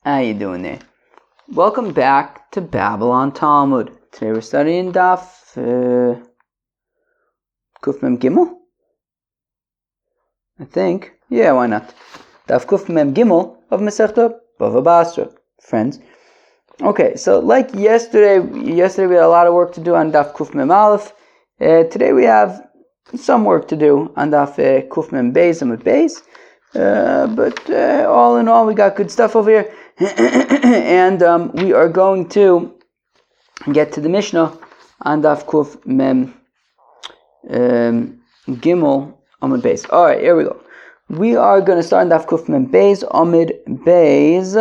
How you doing there? Welcome back to Babylon Talmud. Today we're studying Daf Kuf Mem Gimel. I think. Yeah, why not? Daf Kuf Mem Gimel of Masechta BavaBasra. Friends. Okay, so like yesterday we had a lot of work to do on Daf Kuf Mem Aleph. Today we have some work to do on Daf Kuf Mem Beis Amud Beis. But all in all, we got good stuff over here. And we are going to get to the Mishnah on Daf Kuf Mem Gimel Amud Beis. All right, here we go. We are going to start on Daf Kuf Mem Beis Amud Beis,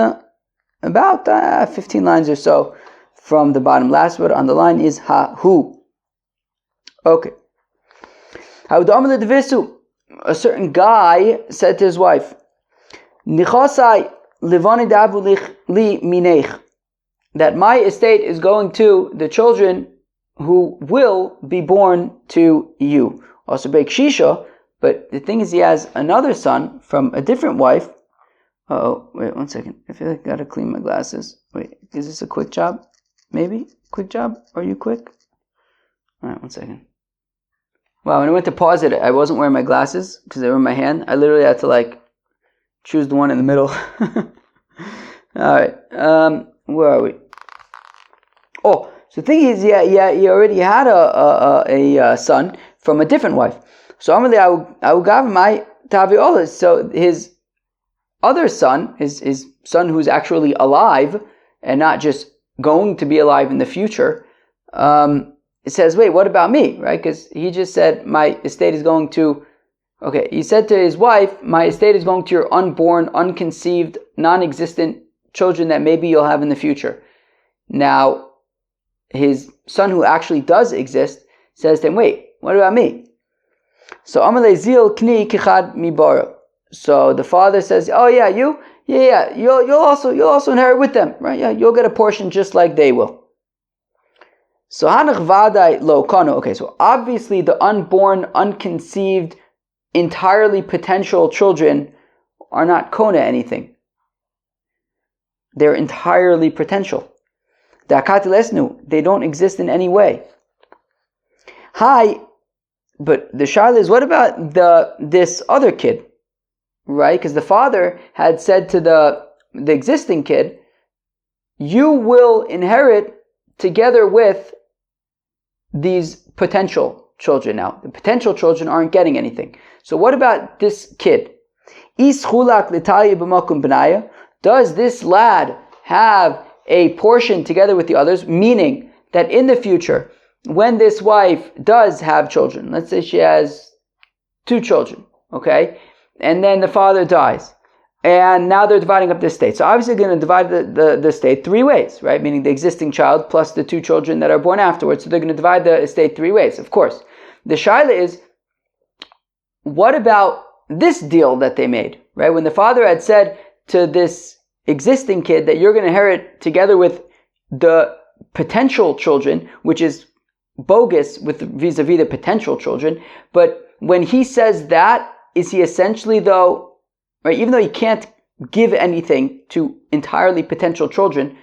about 15 lines or so from the bottom. Last word on the line is ha-hu. Okay. Ha'udam le'devisu. A certain guy said to his wife, Nichosai livani davu li minech, that my estate is going to the children who will be born to you. Also break shisha, but the thing is he has another son from a different wife. Wait 1 second. I feel like I gotta clean my glasses. Wait, is this a quick job? Maybe? Quick job? Are you quick? Alright, 1 second. Wow, when I went to pause it, I wasn't wearing my glasses because they were in my hand. I literally had to choose the one in the middle. Alright, where are we? Oh, so the thing is, he already had a son from a different wife. So Amalei, I will give my Taviolas. So his other son, his son who's actually alive and not just going to be alive in the future, it says, wait, what about me, right? Because he just said, my estate is going to, okay, he said to his wife, my estate is going to your unborn, unconceived, non-existent children that maybe you'll have in the future. Now, his son who actually does exist says to him, wait, what about me? So, Amalei zil kni kichad mibara. So the father says, oh yeah, you'll also inherit with them, right? Yeah, you'll get a portion just like they will. So hanach vadai lo kano. Okay, so obviously the unborn, unconceived, entirely potential children are not kona anything. They're entirely potential. They don't exist in any way. Hi, but the shaila is, what about this other kid? Right? Because the father had said to the existing kid, you will inherit together with these potential children. Now, the potential children aren't getting anything. So what about this kid? Does this lad have a portion together with the others? Meaning that in the future, when this wife does have children, let's say she has 2 children, okay? And then the father dies. And now they're dividing up the estate. So obviously they're going to divide the estate 3 ways, right? Meaning the existing child plus the 2 children that are born afterwards. So they're going to divide the estate 3 ways, of course. The shaila is, what about this deal that they made, right? When the father had said to this existing kid that you're going to inherit together with the potential children, which is bogus with vis-a-vis the potential children. But when he says that, is he essentially though, right, even though he can't give anything to entirely potential children,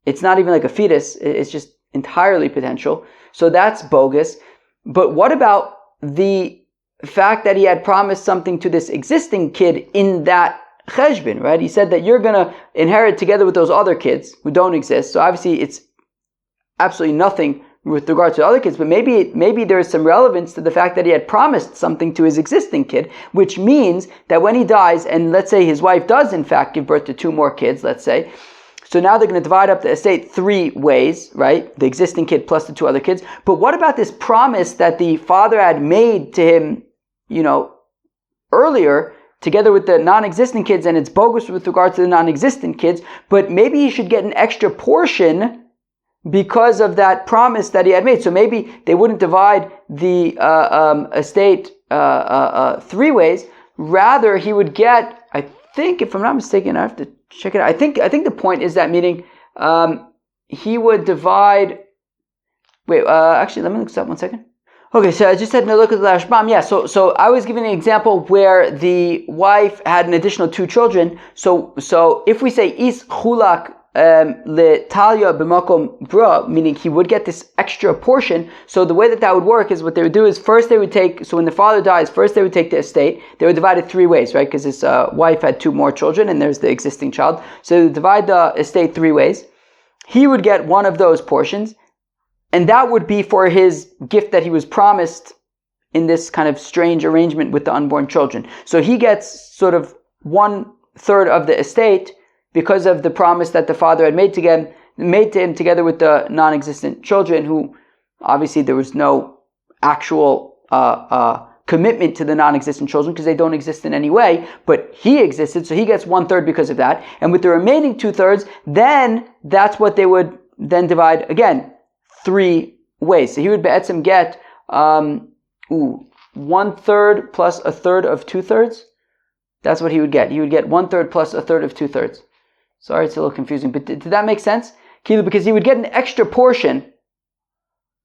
it's not even like a fetus, it's just entirely potential. So that's bogus. But what about the fact that he had promised something to this existing kid in that cheshbon, right? He said that you're going to inherit together with those other kids who don't exist. So obviously it's absolutely nothing with regard to the other kids, but maybe there is some relevance to the fact that he had promised something to his existing kid, which means that when he dies, and let's say his wife does in fact give birth to 2 more kids, let's say, so now they're going to divide up the estate 3 ways, right? The existing kid plus the 2 other kids. But what about this promise that the father had made to him, earlier, together with the non-existent kids, and it's bogus with regard to the non-existent kids, but maybe he should get an extra portion because of that promise that he had made. So maybe they wouldn't divide the estate 3 ways. Rather, he would get, I think, if I'm not mistaken, I have to check it out. I think the point is that, meaning he would divide. Wait, actually, let me look this up 1 second. Okay, so I just had to look at the Rashbam. Yeah, so I was giving an example where the wife had an additional 2 children. So if we say is chulak letalya b'makom bra, meaning he would get this extra portion. So the way that would work is what they would do is first they would take. So when the father dies, first they would take the estate. They would divide it 3 ways, right? Because his wife had 2 more children, and there's the existing child. So they would divide the estate 3 ways. He would get one of those portions. And that would be for his gift that he was promised in this kind of strange arrangement with the unborn children. So he gets sort of 1/3 of the estate because of the promise that the father had made to him together with the non-existent children, who obviously there was no actual commitment to the non-existent children because they don't exist in any way, but he existed, so he gets 1/3 because of that. And with the remaining 2/3, then that's what they would then divide again 3 ways. So he would be'etzim get 1/3 plus 1/3 of 2/3. That's what he would get. He would get 1/3 plus 1/3 of 2/3. Sorry, it's a little confusing, but did that make sense? Because he would get an extra portion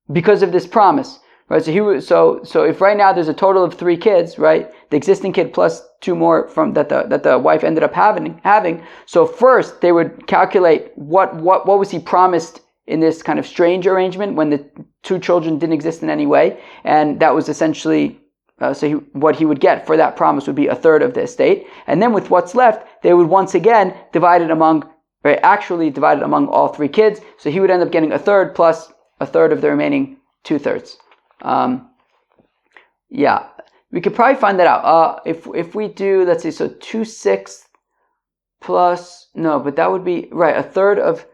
because of this promise, right? So if right now there's a total of 3 kids, right? The existing kid plus 2 more from that the wife ended up having. So first they would calculate what was he promised in this kind of strange arrangement when the 2 children didn't exist in any way, and that was essentially what he would get for that promise would be 1/3 of the estate, and then with what's left, they would once again divide it among all 3 kids. So he would end up getting 1/3 plus 1/3 of the remaining 2/3. Yeah, we could probably find that out. If we do, let's see, so 2/6 plus but that would be right 1/3 of.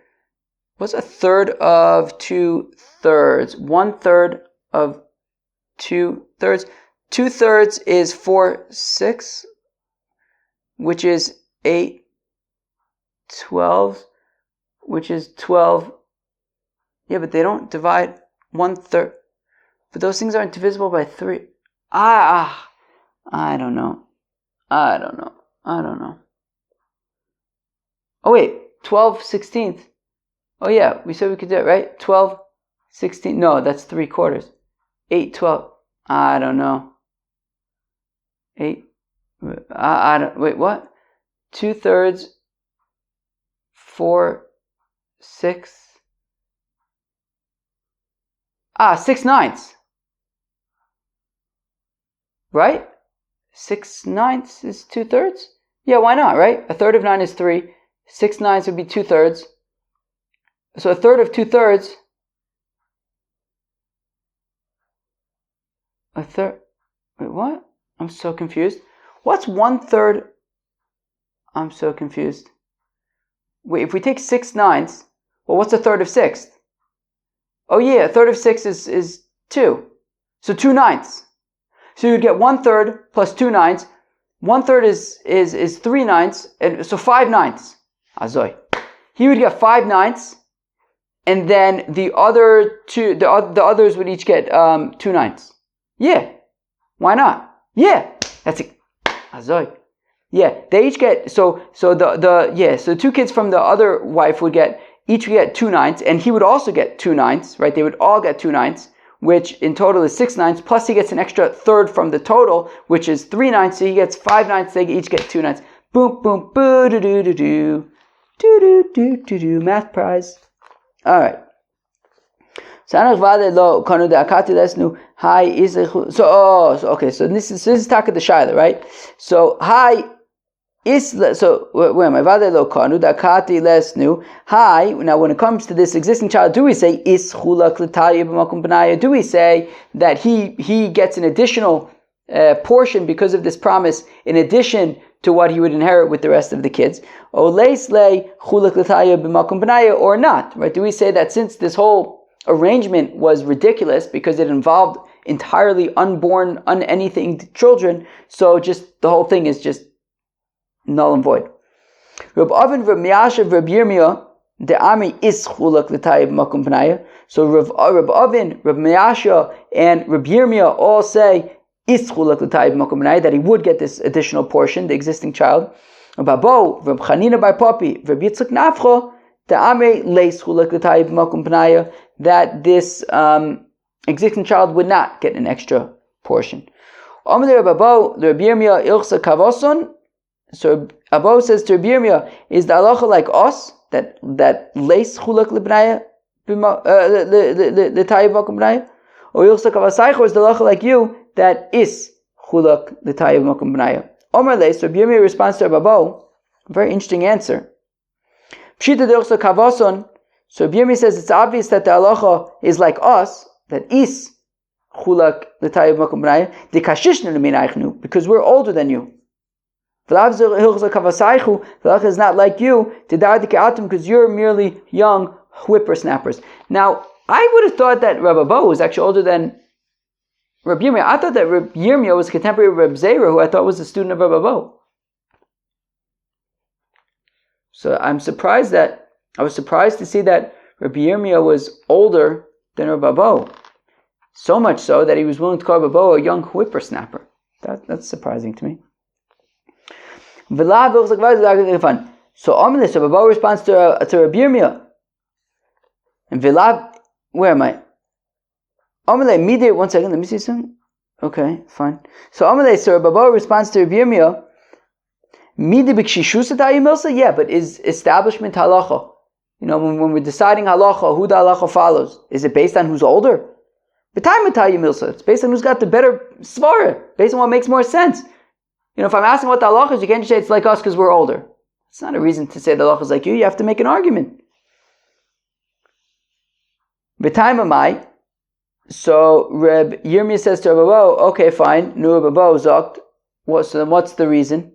What's 1/3 of 2/3? 1/3 of 2/3. 2/3 is 4/6, which is 8/12, which is 12. Yeah, but they don't divide 1/3. But those things aren't divisible by 3. I don't know. Oh wait, 12/16. Oh yeah, we said we could do it, right? 12/16. No, that's 3/4. 8/12. I don't know. 8. I don't. Wait, what? 2/3. 4/6. 6/9. Right? 6/9 is 2/3. Yeah, why not? Right? 1/3 of 9 is 3. 6/9 would be 2/3. So 1/3 of 2/3. 1/3. Wait, what? I'm so confused. What's 1/3? I'm so confused. Wait, if we take 6/9, well, what's 1/3 of 6? Oh yeah, 1/3 of 6 is 2. So 2/9. So you'd get 1/3 plus 2/9. 1/3 is 3/9, and so 5/9. Azoy. He would get 5/9. And then the other 2, the others would each get 2/9. Yeah, why not? Yeah, that's it. Azoy. Yeah, they each get so 2 kids from the other wife would each get 2/9, and he would also get 2/9, right? They would all get 2/9, which in total is 6/9. Plus he gets an extra 1/3 from the total, which is 3/9. So he gets 5/9. They each get 2/9. Boom, boom, boo, do do do do, do do do do do. Math prize. All right. So okay. So this is Taka the Shaila, right? So hi is so where am I? Lo kanu da kati lesnu. Hi. Now, when it comes to this existing child, do we say is chulak l'talya b'makom b'naya? Do we say that he gets an additional portion because of this promise, in addition to what he would inherit with the rest of the kids, or not, right? Do we say that since this whole arrangement was ridiculous because it involved entirely unborn, anything children, so just the whole thing is just null and void? Reb Avin, Reb Meashav, Reb Yirmiyah, the army is chulak l'tayib makom b'naya. So Reb Avin, Reb Meashav, and Reb Yirmiyah all say that he would get this additional portion, the existing child. Babo, Reb Chanina bar Papi, Reb Yitzchak Nafcho, the Ame leis chulak l'tayib makom b'naya, that this existing child would not get an extra portion. So Abo says to Rabbi Yirmiyah, is the halacha like us that leis chulak lebnaya l'tayiv makom bnaya, or ilchsa kavasaycho is the halacha like you that is chulak l'tayiv makom bnaya? Omer leis, Rabbi Yirmiyah responds to Abo, very interesting answer. Pshita d'ilchsa kavason. So Rabbi Yirmiyah says it's obvious that the halacha is like us, that is chulak l'tayiv makom bnaya, dekashishna l'minaychnu, because we're older than you. The halacha is not like you, because you're merely young whippersnappers. Now, I would have thought that Rabbi Abo was actually older than Rabbi Yirmiyah. I thought that Rabbi Yirmiyah was contemporary of Rabbi Zera, who I thought was a student of Rabbi Abo. So I was surprised to see that Rabbi Yirmiyah was older than Rabbi Abo. So much so that he was willing to call Rabbi Abo a young whippersnapper. That's surprising to me. So Amalei, so Abo responds to Rabbi Yirmiyah. And Vilav, where am I? Amalei, Mide, 1 second, let me see something. Okay, fine. So Amalei, so Abo responds to Rabbi Yirmiyah. Mide b'kshishus milsa? Yeah, but is establishment halacha? When we're deciding halacha, who the halacha follows, is it based on who's older? It's based on who's got the better svara, based on what makes more sense. If I'm asking what the halacha is, you can't just say it's like us because we're older. It's not a reason to say the halacha is like you. You have to make an argument. B'taimamai. So Reb Yirmiyah says to Rabbi Abo, okay, fine. Nu Rabbi Abo zokt. So then what's the reason?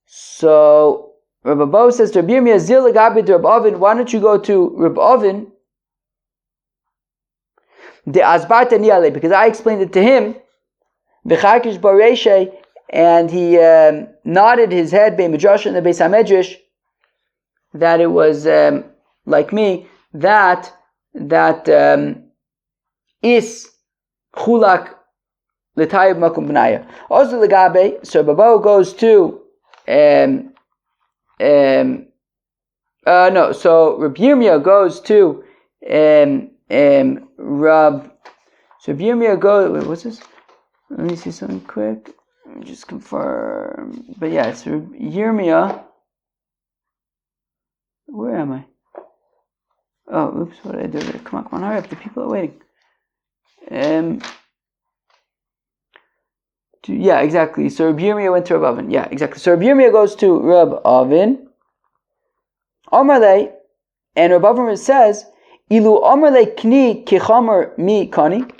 So Rabbi Abo says to Rabbi Yirmiyah, Zil l'gabi de Rabbi Ovin. Why don't you go to Rabbi Ovin? De asbarta niale, because I explained it to him. V'chakish bareshe. And he nodded his head bei midrash and the Beis HaMedrash that it was like me that is chulak l'tayiv makom b'naya. Also legabe, so Abo goes to so Rabbi Yirmiyah goes to So Rabbi Yirmiyah goes. Wait, what's this? Let me see something quick. Let me just confirm. But yeah, it's Yirmiyah. Where am I? Oh, oops, what did I do there? Come on, hurry up. The people are waiting. Yeah, exactly. So Rabbi Yirmiyah went to Rabbi Avin. Yeah, exactly. So Rabbi Yirmiyah goes to Rabbi Avin. Amarle, and Rabbi Avin says, Ilu Amarle kni kichamer mi kani.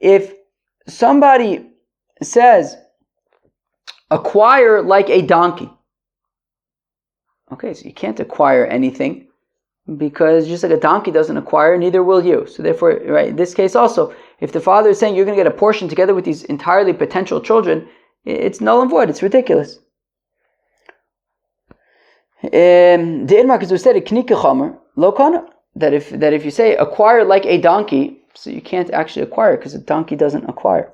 If somebody says, acquire like a donkey. Okay, so you can't acquire anything because just like a donkey doesn't acquire, neither will you. So therefore, right, in this case also, if the father is saying you're going to get a portion together with these entirely potential children, it's null and void. It's ridiculous. The Irmak is said that if you say acquire like a donkey, so you can't actually acquire because a donkey doesn't acquire.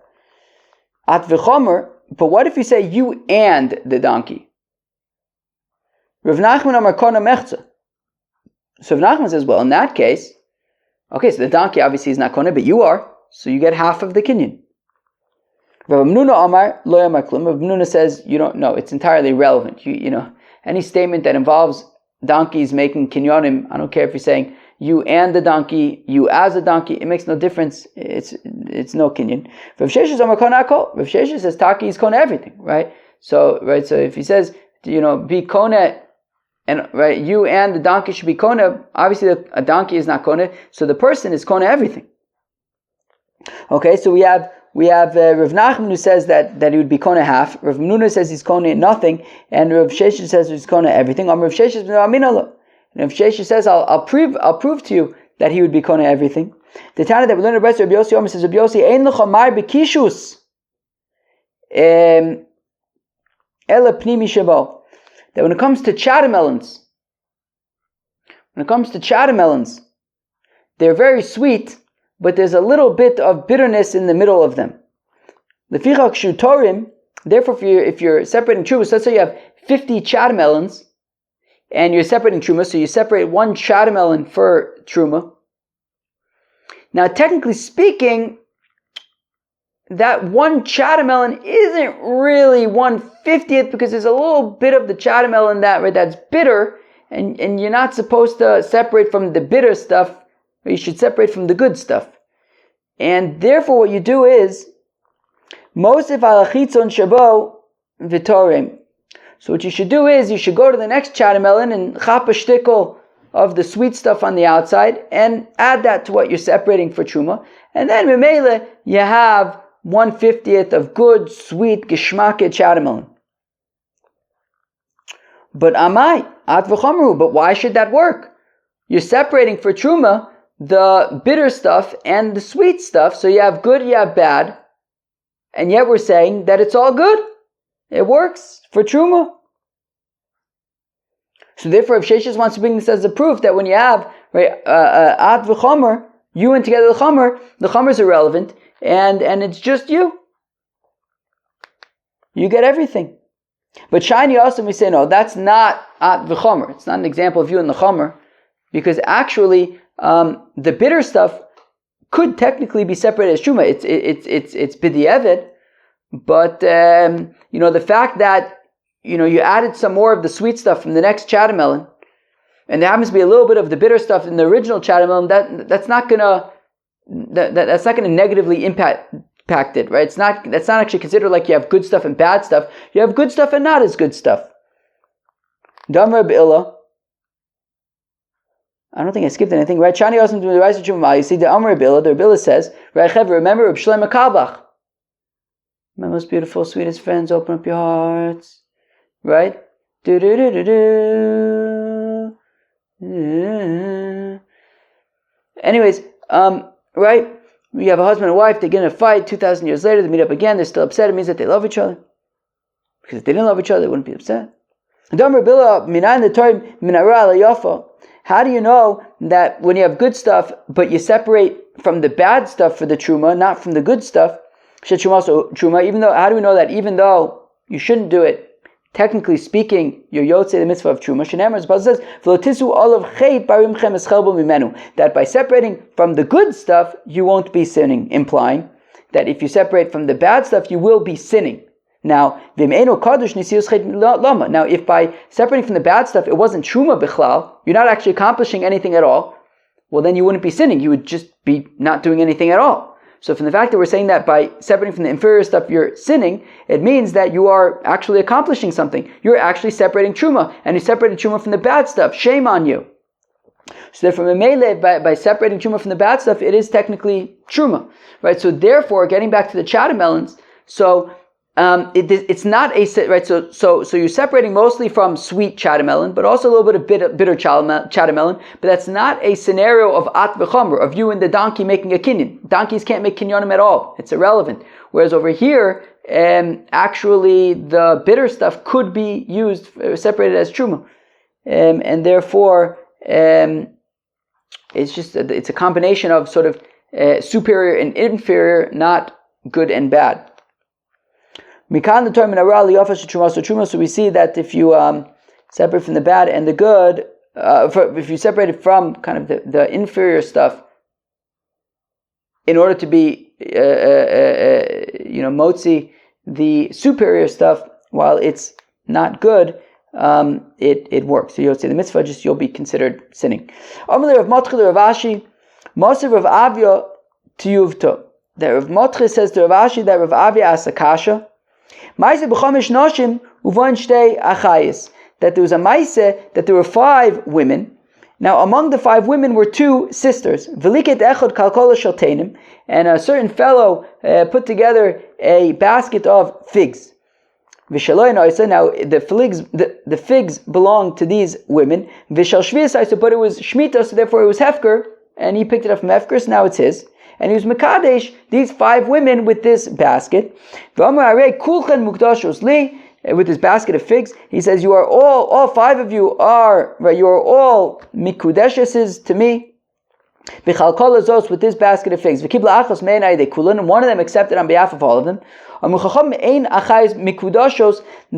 At v'chomer, but what if you say you and the donkey? Rav Nachman Amar Kona Mechza. So Rav Nachman says, well, in that case, okay, so the donkey obviously is not Kona, but you are, so you get half of the kinyan. Rav Amnuna Amar Lo Amar Klum. Rav Amnuna says, you don't know, it's entirely irrelevant. You know, any statement that involves donkeys making kinyanim, I don't care if you're saying you and the donkey, you as a donkey, it makes no difference. It's no kinyan. Rav Sheshes Amar Kona Akol. Rav Sheshes says Taki is Kona everything, right? So if he says, be Kona, and right, you and the donkey should be Kona, obviously a donkey is not Kona, so the person is Kona everything. Okay, so we have Rav Nachman who says that he would be Kona half, Rav Menuna says he's Kona nothing, and Rav Sheshes says he's Kona everything. Rav Sheshes and Rav Sheshes says I'll prove to you that he would be Kona everything. The Tana that we learned about Rabbi Yossi says Rabbi Yossi ein lecha mar bekishus ela pnimi shebo. That when it comes to chatamelons, they're very sweet, but there's a little bit of bitterness in the middle of them. Lefichak shutorim, therefore if you're separating trumas, let's say you have 50 chatamelons, and you're separating truma, so you separate one chatamelon for truma. Now, technically speaking, that 1 chatamelon isn't really 1/50th because there's a little bit of the chatamelon that's bitter, and you're not supposed to separate from the bitter stuff, but you should separate from the good stuff. And therefore what you do is, Mosif al chitzon shabo v'torem. So what you should do is, you should go to the next chatamelon and chop a shtickle of the sweet stuff on the outside and add that to what you're separating for truma. And then memele, you have 1/50th of good, sweet, geschmacke chatamelon. But amai, at v'chomru, but why should that work? You're separating for truma the bitter stuff and the sweet stuff, so you have good, you have bad, and yet we're saying that it's all good. It works for truma. So therefore, if Sheshes wants to bring this as a proof that when you have ad v'chomer, you and together the chomer is irrelevant, and it's just you. You get everything. But shiny also, we say, no, that's not ad v'chomer. It's not an example of you and the chomer, because actually, the bitter stuff could technically be separated as truma. It's b'di'evet, but the fact that you added some more of the sweet stuff from the next chatamelon, and there happens to be a little bit of the bitter stuff in the original chatamelon, that's not gonna negatively impact it, right? That's not actually considered like you have good stuff and bad stuff. You have good stuff and not as good stuff. Damar b'illa. I don't think I skipped anything, right? Shani also to the rise of Truma. You see the Amr Billa, the Billa says, right, remember Reb Shlomo Kalbach. My most beautiful, sweetest friends, open up your hearts. Right? Anyways, right? You have a husband and wife, they get in a fight, 2,000 years later, they meet up again, they're still upset. It means that they love each other. Because if they didn't love each other, they wouldn't be upset. How do you know that when you have good stuff, but you separate from the bad stuff for the truma, not from the good stuff? How do we know that even though you shouldn't do it, technically speaking, you're yotzei the mitzvah of truma? Says, that by separating from the good stuff, you won't be sinning, implying that if you separate from the bad stuff, you will be sinning. Now, if by separating from the bad stuff, it wasn't truma bichlal, you're not actually accomplishing anything at all, well then you wouldn't be sinning, you would just be not doing anything at all. So from the fact that we're saying that by separating from the inferior stuff you're sinning, it means that you are actually accomplishing something. You're actually separating truma, and you separated truma from the bad stuff. Shame on you. So therefore, by separating truma from the bad stuff, it is technically truma, right? So therefore, getting back to the chatamelons, so it's not a right. So you're separating mostly from sweet chatamelon, but also a little bit of bitter chatamelon. But that's not a scenario of at v'chomer, of you and the donkey making a kinyan. Donkeys can't make kinyanim at all; it's irrelevant. Whereas over here, actually, the bitter stuff could be used separated as truma, and therefore, it's a combination of sort of superior and inferior, not good and bad. So we see that if you separate from the bad and the good, if you separate it from kind of the inferior stuff, in order to be motzi the superior stuff, while it's not good, it works. So you'll say the mitzvah, you'll be considered sinning. That Rav Motchil says to Rav Ashi that Rav Avia asked a kasha. That there was a maise that there were 5 women. Now among the 5 women were 2 sisters. And a certain fellow put together a basket of figs. Now the figs belonged to these women. But it was shmita, so therefore it was hefker, and he picked it up from hefker, so now it's his. And he was mekadesh these 5 women with this basket. With this basket of figs, he says, "You are all 5 of you are right. You are all mikudeshes to me." With this basket of figs, and one of them accepted on behalf of all of them.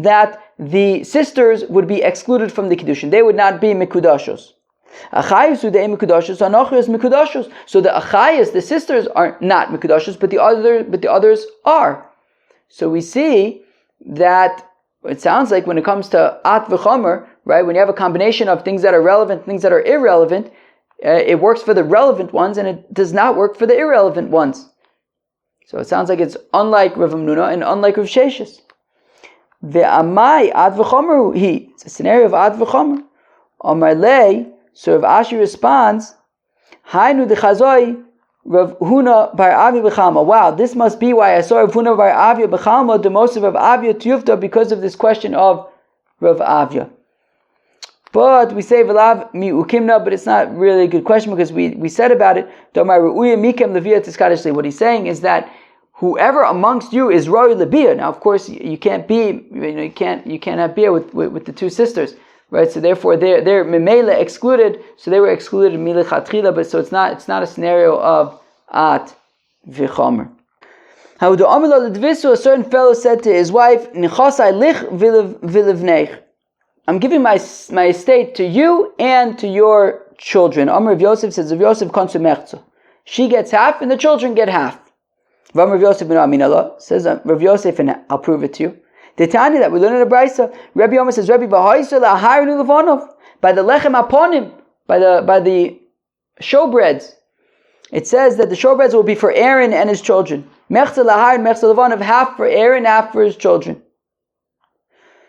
That the sisters would be excluded from the kiddushin; they would not be mikudashos. Achayus u'dei mekudoshus, anochrius mekudoshus. So the achayus, the sisters, are not mekudoshus, but the others are. So we see that it sounds like when it comes to at v'chomer, right? When you have a combination of things that are relevant, things that are irrelevant, it works for the relevant ones, and it does not work for the irrelevant ones. So it sounds like it's unlike Rav Hamnuna and unlike Rav Sheshis. Ve'amai ad v'chomer he. It's a scenario of ad v'chomer. Amar lei. So Rav Ashi responds, Hainu dechazoi Rav Huna bar Avia b'chalma. Wow, this must be why I saw Rav Huna bar Avia b'chalma, the most of Rav Avia tiyufta, because of this question of Rav Avia. But we say v'lav mi ukimna, but it's not really a good question because we said about it. What he's saying is that whoever amongst you is roi lebia. Now, of course, you can't be, you can't have bia with the two sisters, right? So therefore, they're memela excluded. So they were excluded milichatchila. But so it's not a scenario of at v'chomer. How the amila ledvisu, a certain fellow said to his wife, nichasai lich vilivneich. I'm giving my estate to you and to your children. Amr Rav Yosef says, Rav Yosef konsumechzu. She gets half and the children get half. Amr Rav Yosef ben Aminallah says, Rav Yosef, and I'll prove it to you. The Tanya that we learn in the Brisa, Rabbi Yomer says, Rabbi Bahaisa la'aharinu levanov, by the lechem aponim, by the showbreads. It says that the showbreads will be for Aaron and his children. Mechza la'aharin, mechza levanov, half for Aaron, half for his children.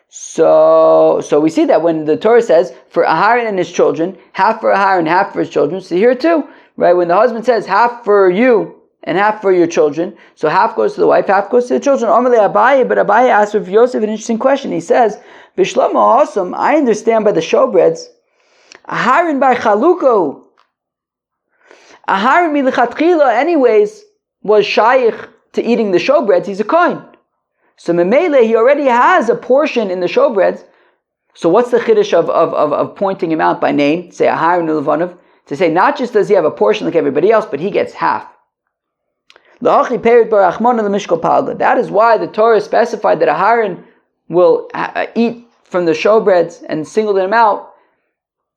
So we see that when the Torah says for Aharon and his children, half for Aharon, half for his children. So here too, right? When the husband says half for you and half for your children, so half goes to the wife, half goes to the children. Amalei Abaye, but Abaye asks Rav Yosef an interesting question. He says, "V'shlomo Hasam, I understand by the showbreads, Aharon by Chaluko, Aharon milichatchila, anyways, was shaykh to eating the showbreads. He's a kohen." So Memele, he already has a portion in the showbreads. So what's the chiddush of pointing him out by name? Say Aharon Levanov. To say not just does he have a portion like everybody else, but he gets half. That is why the Torah specified that Aharon will eat from the showbreads and singled him out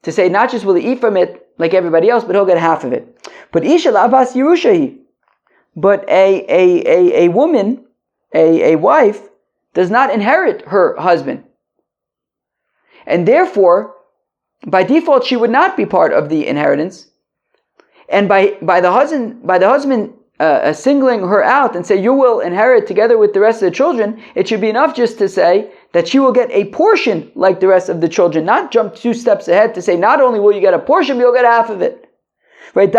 to say not just will he eat from it like everybody else, but he'll get half of it. But Isha Lavas Yerushahi. But a woman, a wife, does not inherit her husband. And therefore, by default, she would not be part of the inheritance. And by the husband singling her out and say, you will inherit together with the rest of the children, it should be enough just to say that she will get a portion like the rest of the children, not jump 2 steps ahead to say, not only will you get a portion, but you'll get half of it. Right?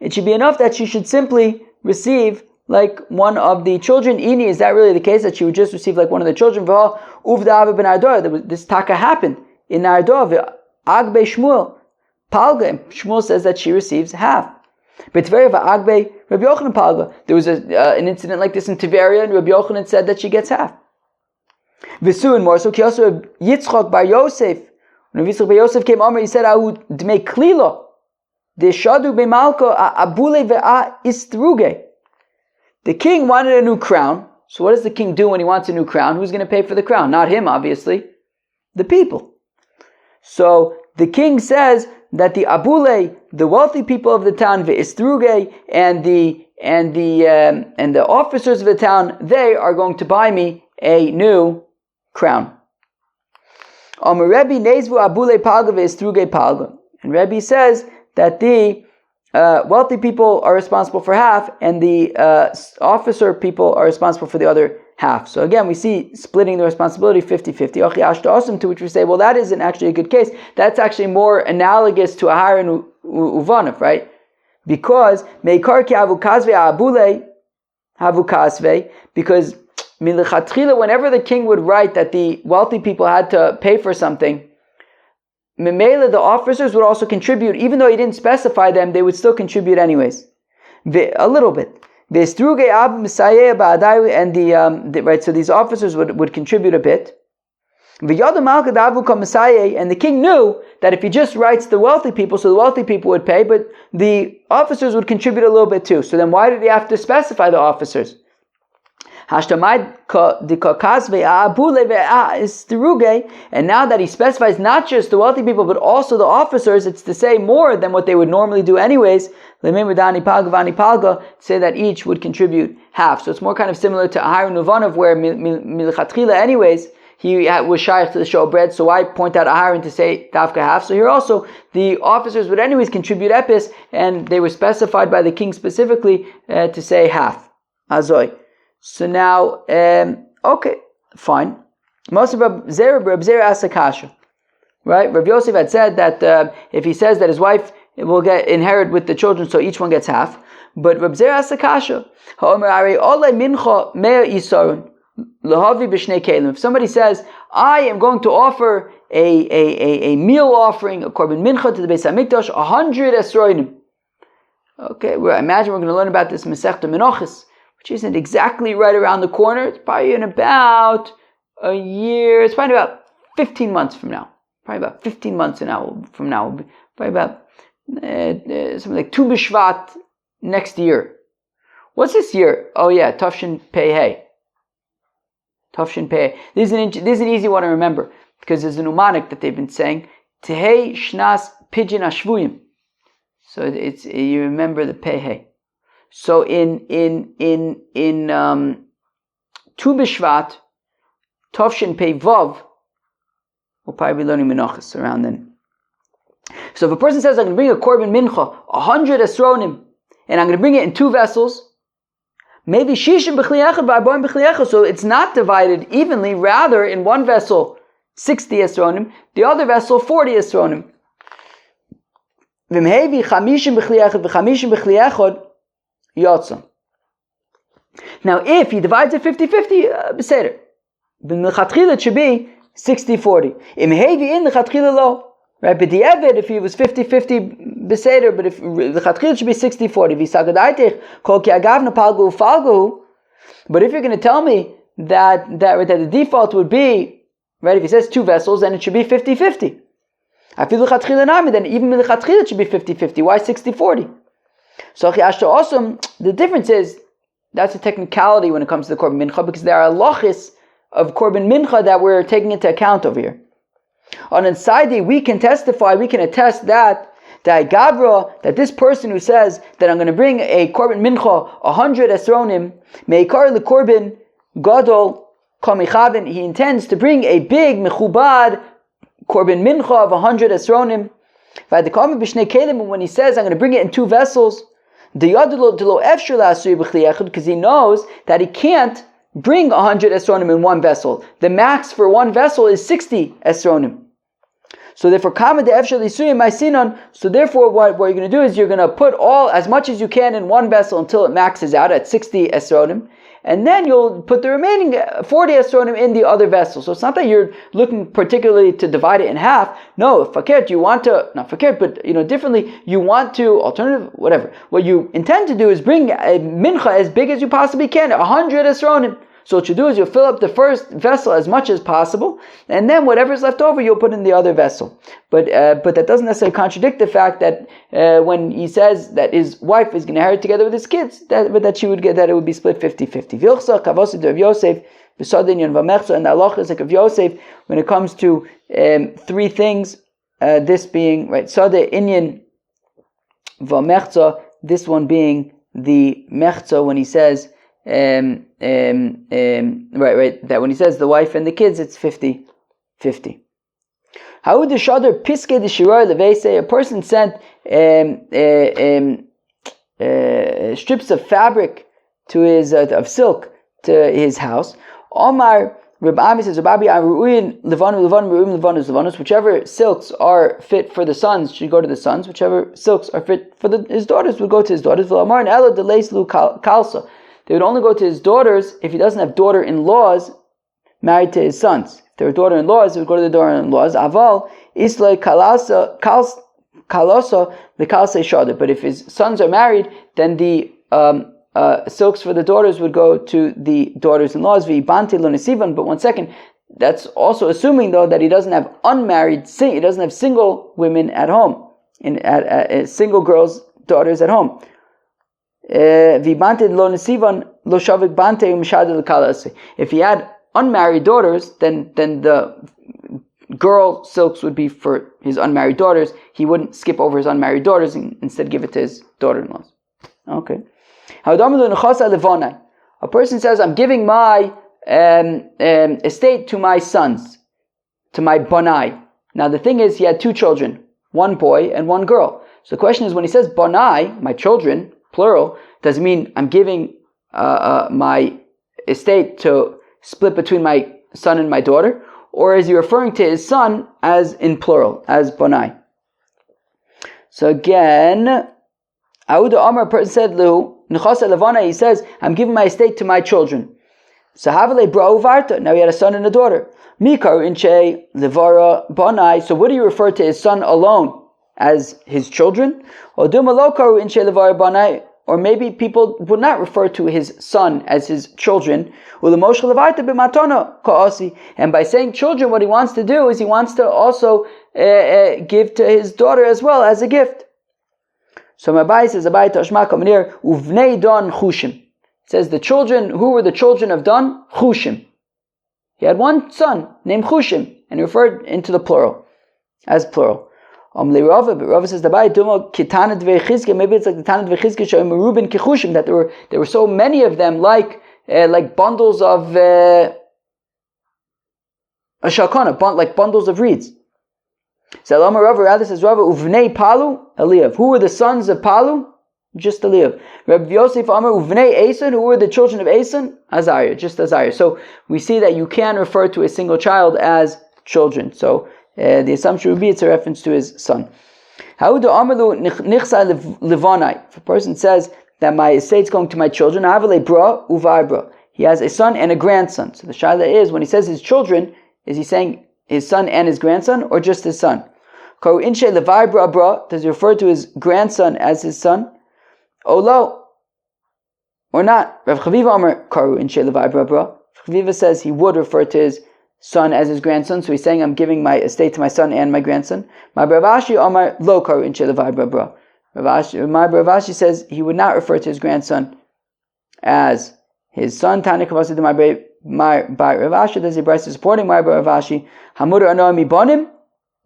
It should be enough that she should simply receive like one of the children. Ini, is that really the case, that she would just receive like one of the children? This taka happened in Nardor. Agbe Shmuel Palga. Shmuel says that she receives half. But Tveria Agbe Rabbi Yochanan Palga. There was an incident like this in Tveria, and Rabbi Yochanan said that she gets half. Visu and more so Kiyosu Yitzchok bar Yosef. When Yitzchok bar Yosef came over, he said, "I would make klilo the shadu bemalko abule ve'a istruge." The king wanted a new crown. So what does the king do when he wants a new crown? Who's going to pay for the crown? Not him, obviously. The people. So the king says that the abule, the wealthy people of the town, ve'istruge, and the officers of the town, they are going to buy me a new crown. And Rebbe says that the wealthy people are responsible for half, and the officer people are responsible for the other half. So again, we see splitting the responsibility 50-50. To which we say, well, that isn't actually a good case. That's actually more analogous to Aharon Uvanov, right? Because because whenever the king would write that the wealthy people had to pay for something, Memela, the officers would also contribute, even though he didn't specify them, they would still contribute anyways. A little bit. And right, so these officers would contribute a bit. And the king knew that if he just writes the wealthy people, so the wealthy people would pay, but the officers would contribute a little bit too. So then why did he have to specify the officers? And now that he specifies not just the wealthy people, but also the officers, it's to say more than what they would normally do anyways. Say that each would contribute half. So it's more kind of similar to Ahar Nuvanov, where Milchatchila anyways, he was shaykh to the showbread, so I point out Aharon to say Tafka half. So here also, the officers would anyways contribute epis, and they were specified by the king specifically to say half. Azoi. So now, okay, fine. Most of Reb Zera asked a kasha. Right? Rav Yosef had said that if he says that his wife will get inherit with the children, so each one gets half. But Reb Zera asked a kasha. If somebody says, I am going to offer a meal offering, a korban mincha to the Beis Hamikdash, 100 esroinim. Okay, I imagine we're going to learn about this Masechta Menachos, which isn't exactly right around the corner. It's probably in about a year. It's probably about 15 months from now. Probably about 15 months from now. Probably about something like Tu B'Shvat next year. What's this year? Oh yeah, Tafshin Pei Hey. Tafshin Pei. This is an easy one to remember because there's a mnemonic that they've been saying. Tehei Shnas Pidgin Ashvuyim. So it's you remember the Pei Hey. So in Tu B'Shvat, Tafshin Pei Vav, we'll probably be learning Menachos around then. So if a person says, I'm going to bring a korban mincha, 100 esronim, and I'm going to bring it in 2 vessels, maybe shishim b'chli echad v'arboim b'chli echad, so it's not divided evenly, rather in one vessel 60 esronim, the other vessel 40 esronim. V'mhevi chamishim b'chli echad v'chamishim b'chli echad yotza. Now if he divides it 50-50, beseder. B'mechatchila it should be 60-40. Imhevi in the chatchila lo. Right, but the Evid, if he was 50-50 beseder, but if the chatchil should be 60-40, but if you're going to tell me that the default would be, right, if he says 2 vessels, then it should be 50-50. Then even in the chatchil it should be 50-50. Why 60-40? So the difference is, that's a technicality when it comes to the korban mincha, because there are halachos of korban mincha that we're taking into account over here. On Insidei, we can testify, we can attest that Gavra, that this person who says that I'm going to bring a korban mincha, 100 esronim, meikar le korban gadol kamichavin, he intends to bring a big mechubad korban mincha of 100 esronim. When he says I'm going to bring it in 2 vessels, because he knows that he can't bring 100 esronim in 1 vessel. The max for 1 vessel is 60 esronim. So therefore, so therefore what you're going to do is you're going to put as much as you can in 1 vessel until it maxes out at 60 esronim, and then you'll put the remaining 40 esronim in the other vessel. So it's not that you're looking particularly to divide it in half. No, fakert, you want to, not fakert, but differently, you want to, alternative, whatever. What you intend to do is bring a mincha as big as you possibly can, 100 esronim. So what you do is you'll fill up the first vessel as much as possible, and then whatever's left over you'll put in the other vessel. But that doesn't necessarily contradict the fact that when he says that his wife is going to inherit together with his kids, that she would get, that it would be split 50-50. And the halach is like of Yosef when it comes to 3 things. This being right, Sadeh Inyan Vamechza. This one being the mechza when he says. Right, that when he says the wife and the kids, it's 50-50. How would the shadar piske the shirar levese? A person sent strips of fabric to his of silk to his house. Omar Reb Ami says, whichever silks are fit for the sons should go to the sons. Whichever silks are fit for his daughters would go to his daughters. They would only go to his daughters if he doesn't have daughter-in-laws married to his sons. If they were daughter-in-laws, he would go to the daughter-in-laws. Aval islay kalasa the kalse shada. But if his sons are married, then the silks for the daughters would go to the daughters-in-laws. But 1 second, that's also assuming though that he doesn't have he doesn't have single women at home, single girls, daughters at home. If he had unmarried daughters, then the girl silks would be for his unmarried daughters. He wouldn't skip over his unmarried daughters and instead give it to his daughter-in-laws. Okay. A person says, I'm giving my estate to my sons, to my banai. Now the thing is, he had two children, one boy and one girl. So the question is, when he says banai, my children, plural, does it mean I'm giving my estate to split between my son and my daughter? Or is he referring to his son as in plural, as banai? So again, Auda Amar, a person said, he says, I'm giving my estate to my children. So Havale Brau Varta, now he had a son and a daughter. Mikar Inche Levara Banai. So would he refer to his son alone as his children? Or Dumalokaru Inche Levara Banai. Or maybe people would not refer to his son as his children. And by saying children, what he wants to do is he wants to also give to his daughter as well as a gift. So Mabai says, Abai Tashma Kamanir, Uvnei Don Chushim. It says the children, who were the children of Dan? Chushim. He had one son named Chushim, and he referred into the plural, as plural. But Rava says, maybe it's like the Tanat Vechizke showing Merubin Kechushim, that there were so many of them, like bundles of a shalkana, like bundles of reeds. So Rava says, Rava Uvnei Palu Eliav. Who were the sons of Palu? Just Eliav. Rabbi Yosef Amar Uvnei Esan. Who were the children of Esan? Azariah, just Azariah. So we see that you can refer to a single child as children. So the assumption would be it's a reference to his son. If a person says that my estate's going to my children, he has a son and a grandson. So the shaila is, when he says his children, is he saying his son and his grandson, or just his son? Does he refer to his grandson as his son? Olo, or not? Rav Chaviva says he would refer to his son as his grandson, so he's saying, I'm giving my estate to my son and my grandson. My Bravashi Omar lo karu in Shelevai Brabra. My Bravashi says he would not refer to his grandson as his son. Tani Kavasi to my Bravashi, there's a Bryce supporting my Bravashi. Hamur Anoami Bonim,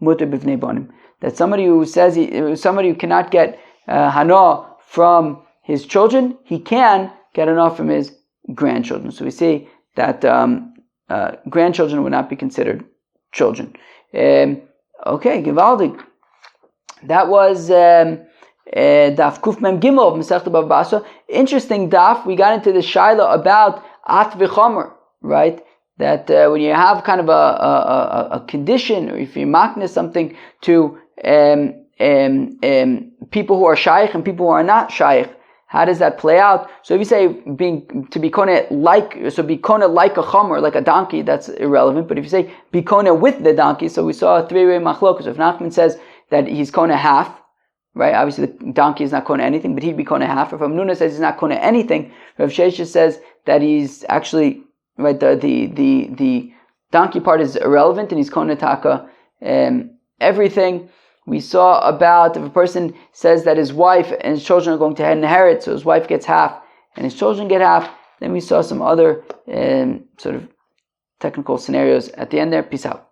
Mutter Bivnei Bonim. That somebody who says somebody who cannot get Hana from his children, he can get Hana from his grandchildren. So we see that grandchildren would not be considered children. Okay, Givaldik. That was Daf Kuf Mem Gimel of Masechta BavaBasra. Interesting daf. We got into the shaila about At V'Chomer, right? That when you have kind of a condition, or if you makna something to people who are shaykh and people who are not shaykh, how does that play out? So if you say be kona like a chomer, like a donkey, that's irrelevant. But if you say be kona with the donkey, so we saw a three-way machlokus. If Nachman says that he's kona half, right? Obviously the donkey is not kona anything, but he'd be kona half. If Amnuna says he's not kona anything, Rav Shesha says that he's actually, right, the donkey part is irrelevant and he's kona taka everything. We saw about if a person says that his wife and his children are going to inherit, so his wife gets half and his children get half. Then we saw some other sort of technical scenarios at the end there. Peace out.